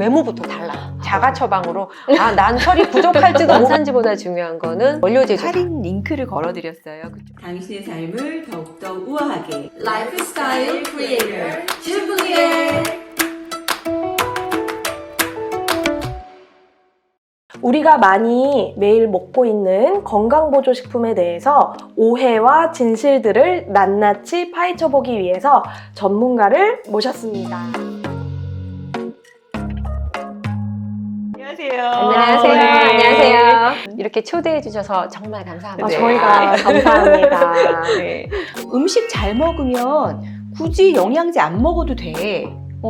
외모부터 달라. 자가 처방으로 난 혈이 부족할지도 원산지보다 중요한 거는 원료 제조. 할인 링크를 걸어드렸어요. 당신의 삶을 더욱더 우아하게 라이프스타일 크리에이터 주부의 우리가 많이 매일 먹고 있는 건강보조식품에 대해서 오해와 진실들을 낱낱이 파헤쳐보기 위해서 전문가를 모셨습니다. 안녕하세요. 안녕하세요. 네. 안녕하세요. 이렇게 초대해 주셔서 정말 감사합니다. 네. 저희가 감사합니다. 네. 음식 잘 먹으면 굳이 영양제 안 먹어도 돼.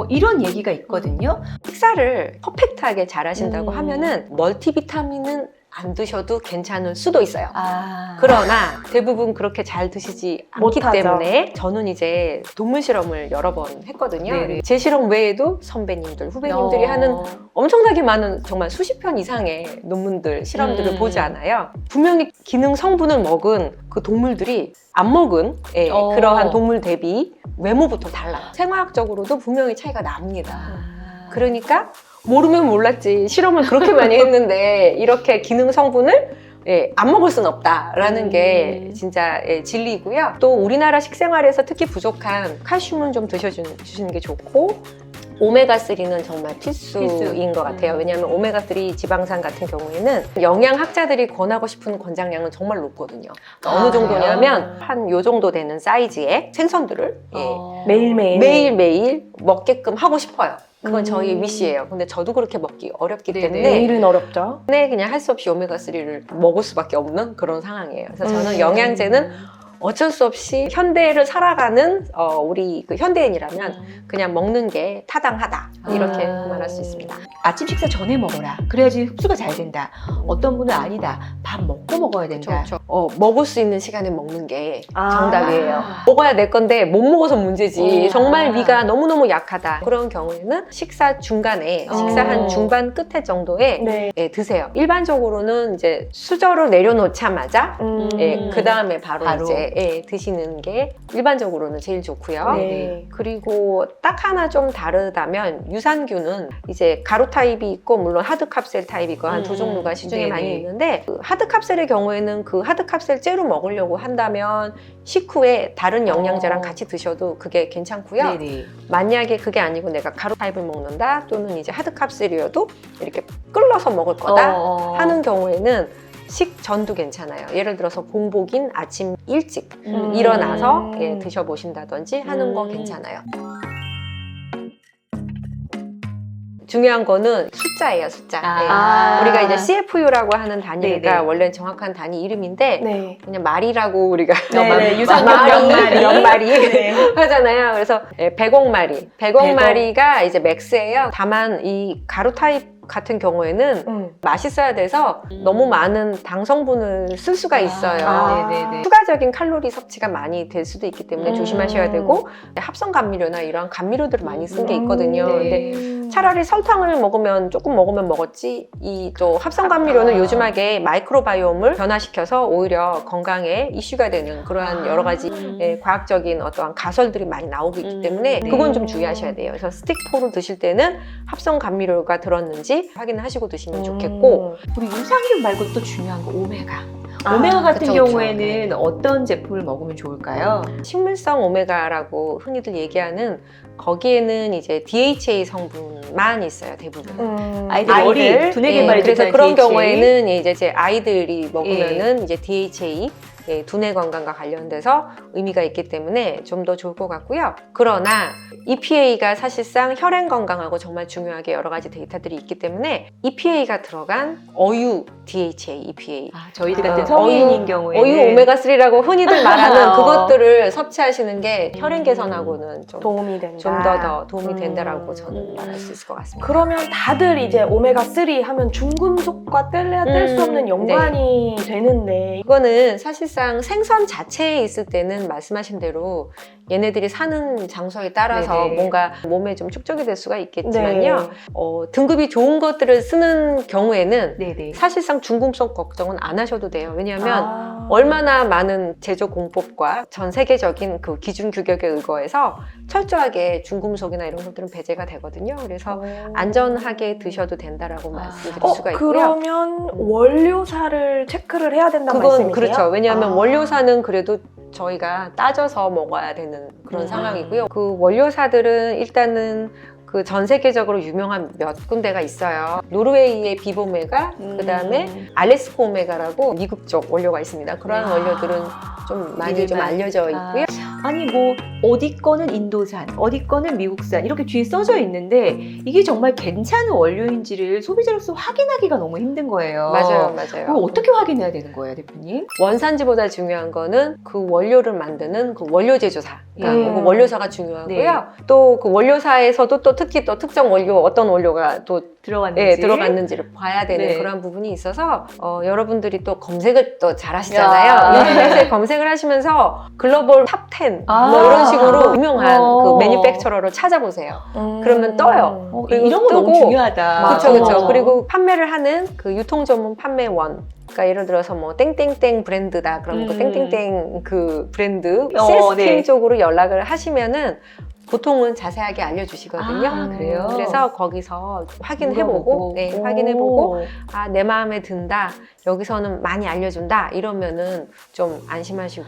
이런 얘기가 있거든요. 식사를 퍼펙트하게 잘 하신다고 음. 하면은 멀티비타민은 안 드셔도 괜찮을 수도 있어요. 아. 그러나 대부분 그렇게 잘 드시지 않기 못하죠. 때문에 저는 이제 동물 실험을 여러 번 했거든요. 네네. 제 실험 외에도 선배님들, 후배님들이 하는 엄청나게 많은 정말 수십 편 이상의 논문들, 실험들을 보지 않아요. 분명히 기능 성분을 먹은 그 동물들이 안 먹은 그러한 동물 대비 외모부터 달라요. 생화학적으로도 분명히 차이가 납니다. 그러니까 모르면 몰랐지. 실험을 그렇게 많이 했는데 이렇게 기능 성분을 안 먹을 수는 없다라는 게 진짜 진리고요. 또 우리나라 식생활에서 특히 부족한 칼슘은 좀 드셔주시는 게 좋고 오메가3는 정말 필수인 것 같아요. 왜냐하면 오메가3 지방산 같은 경우에는 영양학자들이 권하고 싶은 권장량은 정말 높거든요. 그러니까 어느 정도냐면 한 요 정도 되는 사이즈의 생선들을 매일매일. 매일매일 먹게끔 하고 싶어요. 그건 저희의 위시예요. 근데 저도 그렇게 먹기 어렵기 때문에 매일은 어렵죠. 그냥 할 수 없이 오메가3를 먹을 수밖에 없는 그런 상황이에요. 그래서 저는 영양제는 어쩔 수 없이 현대를 살아가는 우리 그 현대인이라면 그냥 먹는 게 타당하다 이렇게 말할 수 있습니다. 아침 식사 전에 먹어라. 그래야지 흡수가 잘 된다. 어떤 분은 아니다. 밥 먹고 먹어야 된다. 그렇죠. 먹을 수 있는 시간에 먹는 게 아. 정답이에요. 먹어야 될 건데 못 먹어서 문제지. 오. 정말 위가 너무너무 약하다. 그런 경우에는 식사 중간에 식사 한 중반 끝에 정도에 네. 드세요. 일반적으로는 이제 수저로 내려놓자마자 그 다음에 바로 이제 드시는 게 일반적으로는 제일 좋고요. 네. 그리고 딱 하나 좀 다르다면 유산균은 이제 가루 타입이 있고 물론 하드 캅셀 타입이 있고 한 두 종류가 시중에 네네. 많이 있는데 그 하드 캅셀의 경우에는 그 하드 캅셀 째로 먹으려고 한다면 식후에 다른 영양제랑 같이 드셔도 그게 괜찮고요. 네네. 만약에 그게 아니고 내가 가루 타입을 먹는다 또는 이제 하드 캅셀이어도 이렇게 끌러서 먹을 거다 하는 경우에는 식전도 괜찮아요. 예를 들어서 공복인 아침 일찍 일어나서 드셔보신다든지 하는 거 괜찮아요. 중요한 거는 숫자예요, 숫자. 우리가 이제 CFU라고 하는 단위가 네네. 원래는 정확한 단위 이름인데 네. 그냥 말이라고 우리가 유산균 몇 마리 하잖아요. 그래서 100억 마리, 100억 마리가 이제 맥스예요. 다만 이 가루 타입 같은 경우에는 맛있어야 돼서 너무 많은 당 성분을 쓸 수가 있어요. 네네네. 추가적인 칼로리 섭취가 많이 될 수도 있기 때문에 조심하셔야 되고 합성 감미료나 이런 감미료들을 많이 쓴 게 있거든요. 네. 근데 차라리 설탕을 먹으면 조금 먹으면 먹었지 이 또 합성 감미료는 요즘하게 마이크로바이옴을 변화시켜서 오히려 건강에 이슈가 되는 그러한 여러 가지 과학적인 어떠한 가설들이 많이 나오고 있기 때문에 그건 좀 주의하셔야 돼요. 그래서 스틱포로 드실 때는 합성 감미료가 들었는지 확인하시고 드시면 좋겠고 우리 유산균 말고 또 중요한 거 오메가. 오메가 같은 그쵸, 그쵸. 경우에는 어떤 제품을 먹으면 좋을까요? 식물성 오메가라고 흔히들 얘기하는 거기에는 이제 DHA 성분만 있어요, 대부분. 아이들 머리 두뇌 개발에 그래서 좋다는 그런 DHA. 경우에는 이제 아이들이 먹으면은 이제 DHA 두뇌 건강과 관련돼서 의미가 있기 때문에 좀 더 좋을 것 같고요. 그러나 EPA가 사실상 혈행 건강하고 정말 중요하게 여러 가지 데이터들이 있기 때문에 EPA가 들어간 어유 DHA, EPA 저희들 같은 성인인 경우에는 어유 오메가3라고 흔히들 말하는 그것들을 섭취하시는 게 혈행 개선하고는 좀 도움이 된다. 좀 더 도움이 된다라고 저는 말할 수 있을 것 같습니다. 그러면 다들 이제 오메가3 하면 중금속과 뗄래야 뗄 수 없는 연관이 되는데 이거는 사실상 생선 자체에 있을 때는 말씀하신 대로 얘네들이 사는 장소에 따라서 네네. 뭔가 몸에 좀 축적이 될 수가 있겠지만요. 네. 등급이 좋은 것들을 쓰는 경우에는 네네. 사실상 중금속 걱정은 안 하셔도 돼요. 왜냐하면 아. 얼마나 많은 제조 공법과 전 세계적인 그 기준 규격에 의거해서 철저하게 중금속이나 이런 것들은 배제가 되거든요. 그래서 안전하게 드셔도 된다라고 말씀드릴 수가 있고요. 그러면 원료사를 체크를 해야 된다는 그건 말씀이세요? 그렇죠. 왜냐하면 아. 원료사는 그래도 저희가 따져서 먹어야 되는 그런 상황이고요. 그 원료사들은 일단은 그 전 세계적으로 유명한 몇 군데가 있어요. 노르웨이의 비보메가, 그다음에 알래스코 오메가라고 미국 쪽 원료가 있습니다. 그러한 원료들은 좀 많이 좀 알려져 있고요. 아니 뭐 어디 거는 인도산, 어디 거는 미국산 이렇게 뒤에 써져 있는데 이게 정말 괜찮은 원료인지를 소비자로서 확인하기가 너무 힘든 거예요. 맞아요. 그럼 어떻게 확인해야 되는 거예요, 대표님? 원산지보다 중요한 거는 그 원료를 만드는 그 원료 제조사, 그러니까 그 원료사가 중요하고요. 네. 또 그 원료사에서도 또 특히 또 특정 원료, 어떤 원료가 또 들어갔는지. 들어갔는지를 봐야 되는 네. 그런 부분이 있어서 여러분들이 또 검색을 또 잘 하시잖아요. 인터넷에 검색을 하시면서 글로벌 탑10 뭐 이런 식으로 유명한 그 매니팩처러를 찾아보세요. 그러면 떠요. 그리고 이런 거 너무 뜨고 중요하다. 그렇죠, 그렇죠. 맞아. 그리고 판매를 하는 그 유통 전문 판매원. 그러니까 예를 들어서 뭐 땡땡땡 브랜드다. 그러면 그 땡땡땡 그 브랜드 세일스팀 네. 쪽으로 연락을 하시면은 보통은 자세하게 알려주시거든요. 아, 그래요? 그래서 거기서 물어보고. 확인해보고, 오. 확인해보고, 아, 내 마음에 든다. 여기서는 많이 알려준다. 이러면은 좀 안심하시고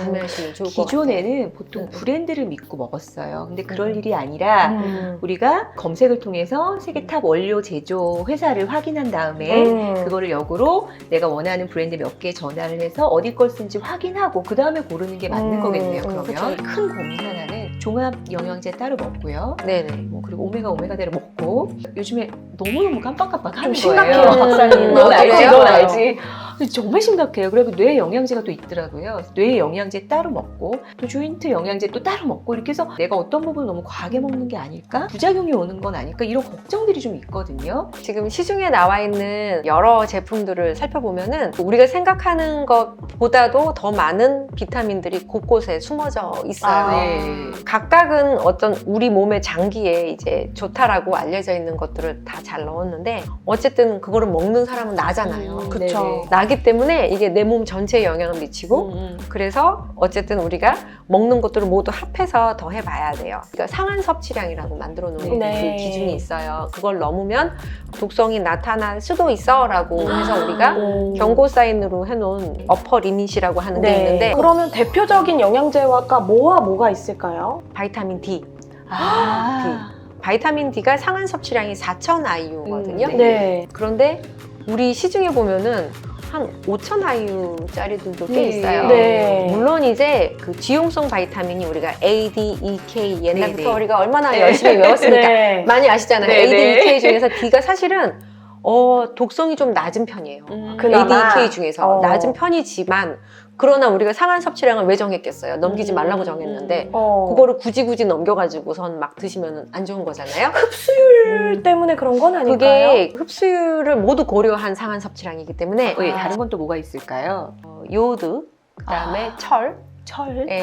구매하시면 좋을 것 같아요. 기존에는 보통 브랜드를 믿고 먹었어요. 근데 그럴 일이 아니라 음. 우리가 검색을 통해서 세계 탑 원료 제조 회사를 확인한 다음에 그거를 역으로 내가 원하는 브랜드 몇 개 전화를 해서 어디 걸 쓴지 확인하고 그 다음에 고르는 게 맞는 거겠네요. 그러면 그쵸. 큰 고민 하나는 종합 영양제 따로 먹고요. 네네. 뭐 그리고 오메가대로 먹고 요즘에 너무너무 깜빡깜빡 하는 좀 거예요. 심각해요, 박사님. 넌 알지, 그래요? 넌 알지. 근데 정말 심각해요. 그리고 뇌 영양제가 또 있더라고요. 뇌 영양제 따로 먹고 또 조인트 영양제 또 따로 먹고 이렇게 해서 내가 어떤 부분을 너무 과하게 먹는 게 아닐까? 부작용이 오는 건 아닐까? 이런 걱정들이 좀 있거든요. 지금 시중에 나와 있는 여러 제품들을 살펴보면은 우리가 생각하는 것보다도 더 많은 비타민들이 곳곳에 숨어져 있어요. 아, 네. 각각은 어떤 우리 몸의 장기에 이제 좋다라고 알려져 있는 것들을 다 잘 넣었는데 어쨌든 그거를 먹는 사람은 나잖아요. 그쵸. 네네. 나기 때문에 이게 내 몸 전체에 영향을 미치고 그래서 어쨌든 우리가 먹는 것들을 모두 합해서 더 해봐야 돼요. 그러니까 상한 섭취량이라고 만들어 놓은 네. 그 기준이 있어요. 그걸 넘으면 독성이 나타날 수도 있어라고 해서 우리가 경고 사인으로 해놓은 어퍼 리밋이라고 하는 게 있는데 그러면 대표적인 영양제가 뭐와 뭐가 있을까요? 바이타민 D. 아. 바이타민 D가 상한 섭취량이 4,000 IU거든요. 네. 그런데 우리 시중에 보면은 한 5,000 IU짜리들도 꽤 네. 있어요. 네. 물론 이제 그 지용성 바이타민이 우리가 A, D, E, K 옛날부터 네네. 우리가 얼마나 열심히 외웠으니까 네. 많이 아시잖아요. 네네. A, D, E, K 중에서 D가 사실은 독성이 좀 낮은 편이에요. 그나마. A, D, E, K 중에서 낮은 편이지만 그러나 우리가 상한 섭취량을 왜 정했겠어요? 넘기지 말라고 정했는데 그거를 굳이 넘겨가지고선 막 드시면 안 좋은 거잖아요. 흡수율 때문에 그런 건 아닐까요? 그게 흡수율을 모두 고려한 상한 섭취량이기 때문에 예, 다른 건 또 뭐가 있을까요? 요오드, 그다음에 철, 철? 예,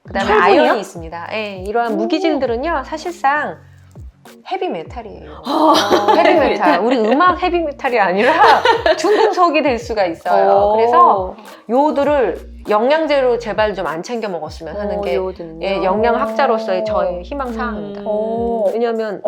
그다음에 철분이요? 아연이 있습니다. 예, 이러한 무기질들은요 사실상 헤비메탈이에요. 헤비메탈. 우리 음악 헤비메탈이 아니라 중금속이 될 수가 있어요. 그래서 요오드를 영양제로 제발 좀 안 챙겨 먹었으면 하는 게 예, 영양학자로서의 저의 희망사항입니다. 왜냐하면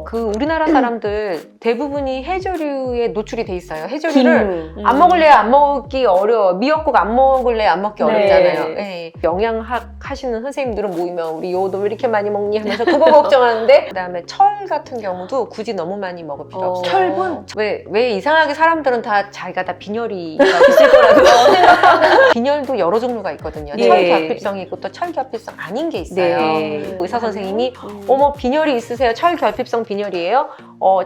그 우리나라 사람들 대부분이 해조류에 노출이 돼 있어요. 해조류를 안 먹을래 안 먹기 어려워. 미역국 안 먹을래 안 먹기 네. 어렵잖아요. 예. 영양학 하시는 선생님들은 모이면 우리 요오드 왜 이렇게 많이 먹니 하면서 그거 걱정하는데 그다음에 철 같은 경우도 굳이 너무 많이 먹을 필요 없어요. 철분? 왜 이상하게 사람들은 다 자기가 다 빈혈이 있을 거라고 생각하는 빈혈도 여러 종류가 있거든요. 네. 철결핍성이 있고 또 철결핍성 아닌 게 있어요. 네. 의사 선생님이 어머 빈혈이 있으세요? 철결핍성 빈혈이에요?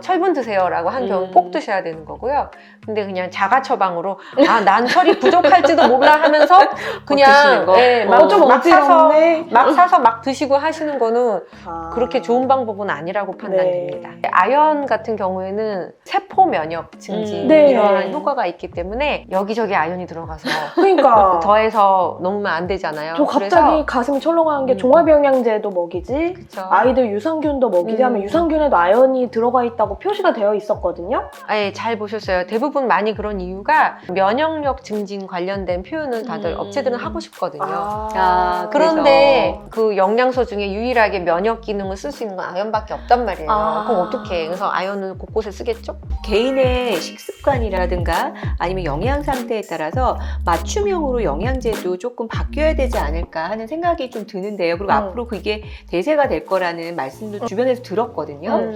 철분 드세요라고 한 병은 음. 꼭 드셔야 되는 거고요. 근데 그냥 자가 처방으로 난 철이 부족할지도 몰라 하면서 드시는 그냥 거? 예, 좀 막 사서 어지럽네. 막 사서 막 드시고 하시는 거는 아. 그렇게 좋은 방법은 아니라고 판단됩니다. 네. 아연 같은 경우에는 세포 면역 증진 네. 이러한 효과가 있기 때문에 여기저기 아연이 들어가서 그러니까 더해서 먹으면 안 되잖아요. 저 갑자기 그래서 가슴이 철렁한 게 음. 종합영양제도 먹이지 그쵸. 아이들 유산균도 먹이지 하면 음. 유산균에도 아연이 들어가 있다고 표시가 되어 있었거든요. 예, 잘 보셨어요. 대부분 많이 그런 이유가 면역력 증진 관련된 표현을 다들 업체들은 하고 싶거든요. 아, 그런데 그 영양소 중에 유일하게 면역 기능을 쓸 수 있는 건 아연밖에 없단 말이에요. 아. 그럼 어떡해. 그래서 아연을 곳곳에 쓰겠죠? 개인의 식습관이라든가 아니면 영양 상태에 따라서 맞춤형으로 영양제도 조금 바뀌어야 되지 않을까 하는 생각이 좀 드는데요. 그리고 앞으로 그게 대세가 될 거라는 말씀도 주변에서 들었거든요.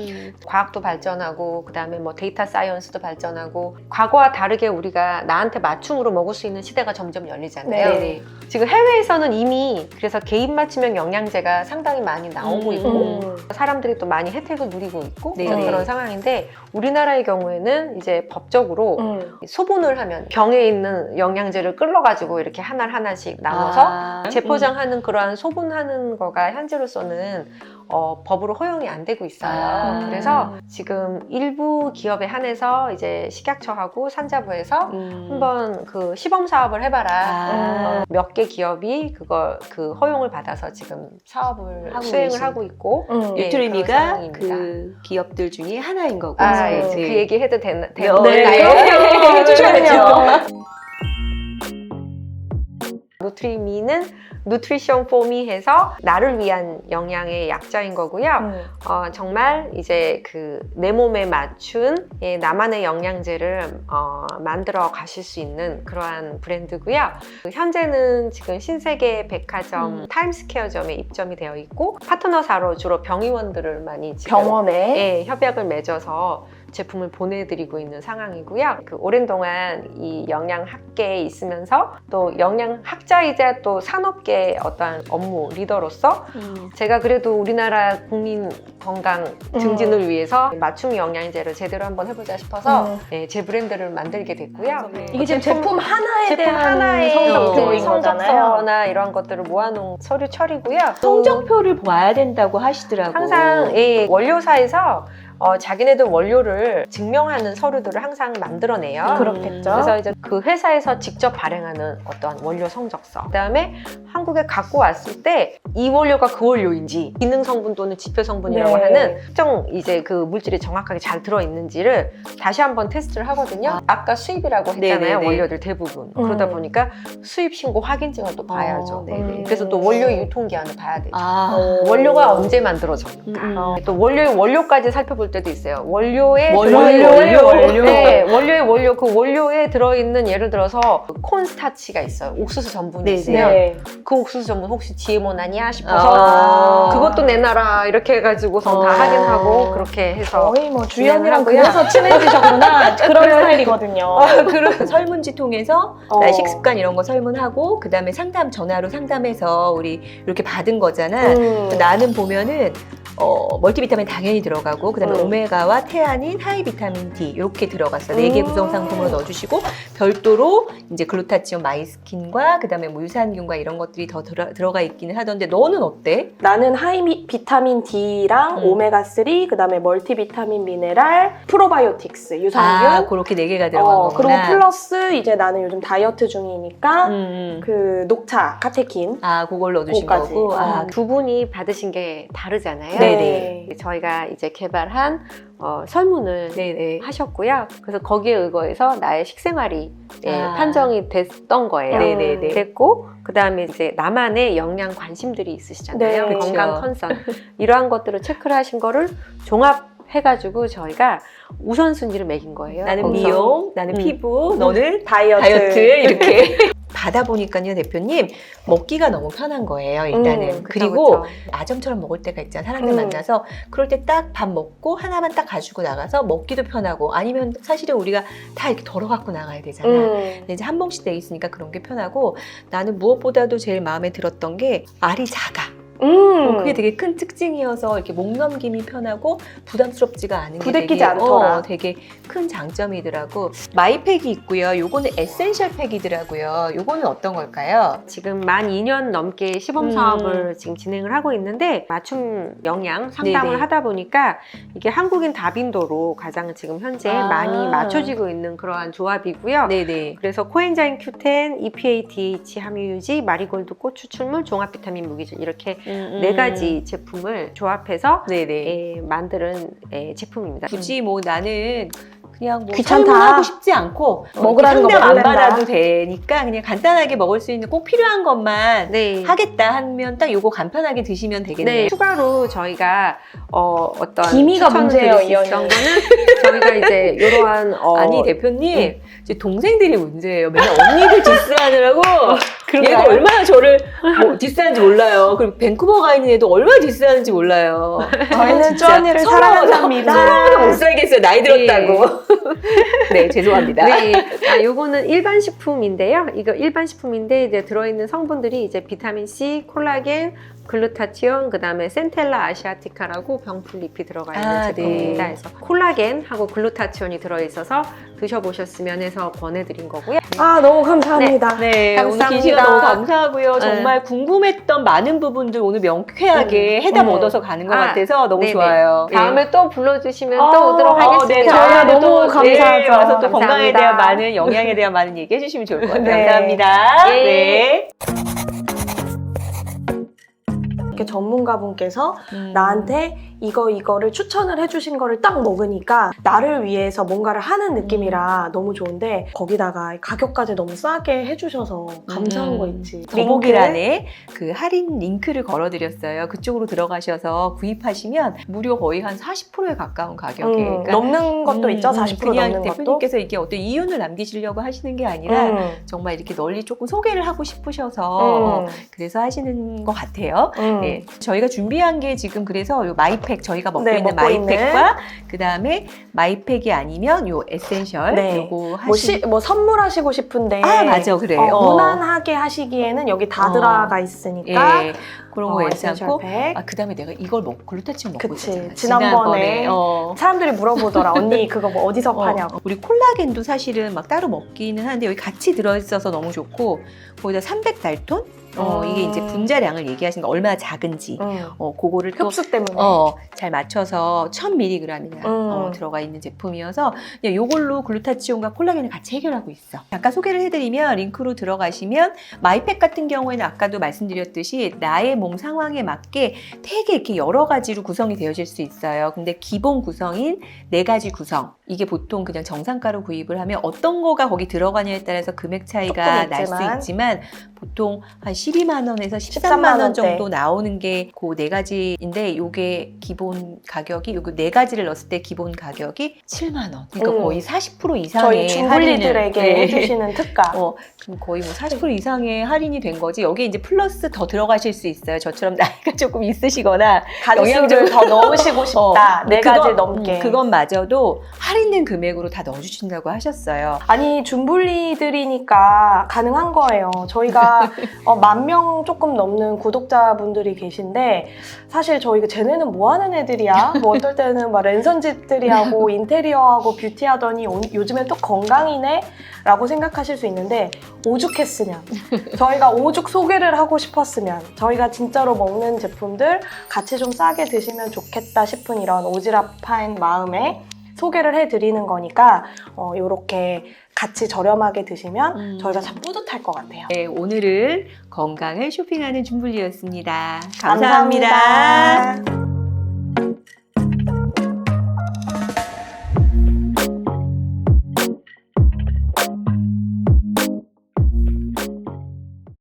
과학도 발전하고 그다음에 뭐 데이터 사이언스도 발전하고 과거와 다르게 우리가 나한테 맞춤으로 먹을 수 있는 시대가 점점 열리잖아요. 네네. 지금 해외에서는 이미 그래서 개인 맞춤형 영양제가 상당히 많이 나오고 있고 사람들이 또 많이 혜택을 누리고 있고 네네. 그런 상황인데 우리나라의 경우에는 이제 법적으로 소분을 하면 병에 있는 영양제를 끌러가지고 이렇게 하나씩 나눠서 재포장하는 그러한 소분하는 거가 현재로서는 법으로 허용이 안 되고 있어요. 아. 그래서 지금 일부 기업에 한해서 이제 식약처하고 산자부에서 한번 그 시범 사업을 해봐라. 몇 개 기업이 그 허용을 받아서 지금 사업을 하고 수행을 계신. 하고 있고 뉴트리미가 그런 상황입니다. 그 기업들 중에 하나인 거고. 그 네. 얘기 해도 되나요? 그럼요. 해주셔야죠. 누트리미는 누트리션 포미해서 나를 위한 영양의 약자인 거고요. 정말 이제 그 내 몸에 맞춘 나만의 영양제를 만들어 가실 수 있는 그러한 브랜드고요. 현재는 지금 신세계 백화점 타임스퀘어점에 입점이 되어 있고 파트너사로 주로 병의원들을 많이 지금 병원에 협약을 맺어서 제품을 보내드리고 있는 상황이고요. 그 오랜 동안 이 영양학계에 있으면서 또 영양학자이자 또 산업계의 어떠한 업무 리더로서 제가 그래도 우리나라 국민 건강 증진을 위해서 맞춤 영양제를 제대로 한번 해보자 싶어서 제 브랜드를 만들게 됐고요. 이게 지금 제품 하나에 제품 대한 하나의 성적표인 거잖아요. 성적서나 이런 것들을 모아놓은 서류 처리고요. 성적표를 봐야 된다고 하시더라고요. 항상 원료사에서 자기네들 원료를 증명하는 서류들을 항상 만들어내요. 그렇겠죠. 그래서 이제 그 회사에서 직접 발행하는 어떠한 원료 성적서. 그다음에 한국에 갖고 왔을 때 이 원료가 그 원료인지 기능 성분 또는 지표 성분이라고 네. 하는 특정 이제 그 물질이 정확하게 잘 들어 있는지를 다시 한번 테스트를 하거든요. 아까 수입이라고 했잖아요. 네네네. 원료들 대부분. 그러다 보니까 수입 신고 확인증을 또 봐야죠. 네네. 그래서 또 원료 유통기한을 봐야 되죠. 원료가 원료가 언제 만들어졌는가. 또 원료까지 살펴볼 때도 있어요. 원료의 원료. 네, 원료의 원료 그 원료에 들어있는 예를 들어서 콘스타치가 있어요. 옥수수 전분이 네네. 있으면 네. 그 옥수수 전분 혹시 GMO 아니야 싶어서 그것도 내놔라 이렇게 해가지고서 다 확인하고 그렇게 해서 거의 뭐 주연이랑 진행을 하고요. 그래서 친해지셨구나 그런 스타일이거든요. 그런 설문지 통해서 나의 식습관 이런 거 설문하고 그 다음에 전화로 상담해서 우리 이렇게 받은 거잖아. 나는 보면은 멀티비타민 당연히 들어가고 그다음에 오메가와 태아닌, 하이 비타민 D 이렇게 들어갔어. 4개 구성 상품으로 넣어주시고 별도로 이제 글루타치온 마이스킨과 그다음에 뭐 유산균과 이런 것들이 더 들어가 있기는 하던데 너는 어때? 나는 하이 비타민 D랑 오메가3 그다음에 멀티비타민 미네랄 프로바이오틱스 유산균 그렇게 4개가 들어간 그리고 거구나. 플러스 이제 나는 요즘 다이어트 중이니까 음. 그 녹차 카테킨 그걸 넣어주신 그거까지. 거고. 두 분이 받으신 게 다르잖아요. 네네. 저희가 이제 개발한 설문을 네네. 하셨고요. 그래서 거기에 의거해서 나의 식생활이 판정이 됐던 거예요. 네네네. 됐고 그다음에 이제 나만의 영양 관심들이 있으시잖아요. 네. 건강 그쵸. 컨선 이러한 것들을 체크를 하신 거를 종합해가지고 저희가 우선순위를 매긴 거예요. 나는 거기서. 미용, 나는 피부, 너는 다이어트 이렇게 받아보니까요 대표님 먹기가 너무 편한 거예요 일단은. 그쵸, 그리고 그쵸. 아점처럼 먹을 때가 있잖아 사람들 만나서 그럴 때 딱 밥 먹고 하나만 딱 가지고 나가서 먹기도 편하고 아니면 사실은 우리가 다 이렇게 덜어 갖고 나가야 되잖아. 근데 이제 한 봉씩 돼 있으니까 그런 게 편하고 나는 무엇보다도 제일 마음에 들었던 게 알이 작아. 그게 되게 큰 특징이어서 이렇게 목 넘김이 편하고 부담스럽지가 않은 게 부대끼지 되게, 않더라. 되게 큰 장점이더라고. 마이팩이 있고요. 요거는 에센셜 팩이더라고요. 요거는 어떤 걸까요? 지금 만 2년 넘게 시범 사업을 지금 진행을 하고 있는데 맞춤 영양 상담을 네네. 하다 보니까 이게 한국인 다빈도로 가장 지금 현재 아. 많이 맞춰지고 있는 그러한 조합이고요. 네네. 그래서 코엔자임 Q10, EPA, DH, 함유 유지, 마리골드 꽃 추출물, 종합 비타민 무기질 이렇게 네 가지 제품을 조합해서 네네. 만드는 제품입니다. 굳이 뭐 나는 그냥 뭐 귀찮다. 설문하고 싶지 않고 먹으라는 거 상담 안 먹을랜다. 받아도 되니까 그냥 간단하게 먹을 수 있는 꼭 필요한 것만 네. 하겠다 하면 딱 요거 간편하게 드시면 되겠네요. 네, 추가로 저희가 어떤 기미가 추천을 문제예요, 드릴 수 이 언니. 있던 거는 저희가 이제 이러한 아니 대표님 이제 동생들이 문제예요. 맨날 언니들 디스하느라고 얘가 얼마나 저를 뭐 디스하는지 몰라요. 그리고 밴쿠버 가 있는 애도 얼마나 디스하는지 몰라요. 저희는 진짜 쭈 언니를 사랑합니다. 서러워서 못 살겠어요. 나이 들었다고. 네, 죄송합니다. 네, 요거는 일반 식품인데요. 이거 일반 식품인데 이제 들어있는 성분들이 이제 비타민 C, 콜라겐, 글루타치온, 그다음에 센텔라 아시아티카라고 병풀잎이 들어가 있는 아, 제품입니다. 네. 그래서 콜라겐하고 글루타치온이 들어있어서 드셔보셨으면 해서 권해드린 거고요. 아, 너무 감사합니다. 네, 오늘 긴 감사합니다. 시간 너무 감사하고요. 네. 정말 궁금했던 많은 부분들 오늘 명쾌하게 해답 어머. 얻어서 가는 것 아, 같아서 너무 네네. 좋아요. 다음에 또 불러주시면 또 오도록 네, 하겠습니다. 저희가 다음에 너무 또, 감사하죠. 와서 또 건강에 감사합니다. 대한 많은 영양에 대한 많은 얘기 해주시면 좋을 것 같아요. 네. 감사합니다. 예. 네. 이렇게 전문가분께서 나한테 이거를 추천을 해주신 거를 딱 먹으니까 나를 위해서 뭔가를 하는 느낌이라 너무 좋은데 거기다가 가격까지 너무 싸게 해주셔서 감사한 거 있지. 더보기란에 그 할인 링크를 걸어드렸어요. 그쪽으로 들어가셔서 구입하시면 무료 거의 한 40%에 가까운 가격에. 그러니까 넘는 것도 있죠. 40% 그냥 넘는 것도. 대표님께서 이게 어떤 이윤을 남기시려고 하시는 게 아니라 정말 이렇게 널리 조금 소개를 하고 싶으셔서 그래서 하시는 것 같아요. 네, 저희가 준비한 게 지금 그래서 요 마이팩 저희가 먹고 네, 있는 먹고 마이팩과 그 다음에 마이팩이 아니면 요 에센셜 네. 요거 하시. 뭐 선물하시고 싶은데 아 맞아 그래. 무난하게 하시기에는 여기 다 들어가 있으니까 예, 그런 거 괜찮고. 에센셜팩. 아 그다음에 내가 이걸 글루타치온 먹고 그치. 있었잖아. 지난번에 사람들이 물어보더라. 언니 그거 뭐 어디서 파냐고. 우리 콜라겐도 사실은 막 따로 먹기는 하는데 여기 같이 들어있어서 너무 좋고 거기다 300달톤 이게 이제 분자량을 얘기하시는 거 얼마나 작은지 그거를 또 흡수 때문에. 잘 맞춰서 1000mg이나 들어가 있는 제품이어서 그냥 요걸로 글루타치온과 콜라겐을 같이 해결하고 있어. 잠깐 소개를 해드리면 링크로 들어가시면 마이팩 같은 경우에는 아까도 말씀드렸듯이 나의 몸 상황에 맞게 되게 이렇게 여러 가지로 구성이 되어질 수 있어요. 근데 기본 구성인 4가지 구성 이게 보통 그냥 정상가로 구입을 하면 어떤 거가 거기 들어가냐에 따라서 금액 차이가 날 수 있지만 보통 한 12만 원에서 13만 원 정도 나오는 게 그 4가지인데 요게 기본 가격이 요거 4가지를 넣었을 때 기본 가격이 7만 원. 그러니까 거의 40% 이상의 저희 중불리들에게 할인을 해주시는 특가. 그럼 거의 뭐 40% 이상의 할인이 된 거지. 여기에 이제 플러스 더 들어가실 수 있어요. 저처럼 나이가 조금 있으시거나 가지수를 더 넣으시고 싶다. 4가지 넘게. 그건 마저도 할인된 금액으로 다 넣어주신다고 하셨어요. 아니 중불리들이니까 가능한 거예요. 저희가 10,000명 조금 넘는 구독자분들이 계신데 사실 저희가 쟤네는 뭐 하는 애들이야? 뭐 어떨 때는 막 랜선집들이 하고 인테리어하고 뷰티 하더니 요즘엔 또 건강이네? 라고 생각하실 수 있는데 오죽했으면 저희가 오죽 소개를 하고 싶었으면 저희가 진짜로 먹는 제품들 같이 좀 싸게 드시면 좋겠다 싶은 이런 오지랖한 마음에 소개를 해드리는 거니까 이렇게 같이 저렴하게 드시면 저희가 참 뿌듯할 것 같아요. 네, 오늘은 건강을 쇼핑하는 준블리였습니다. 감사합니다. 감사합니다.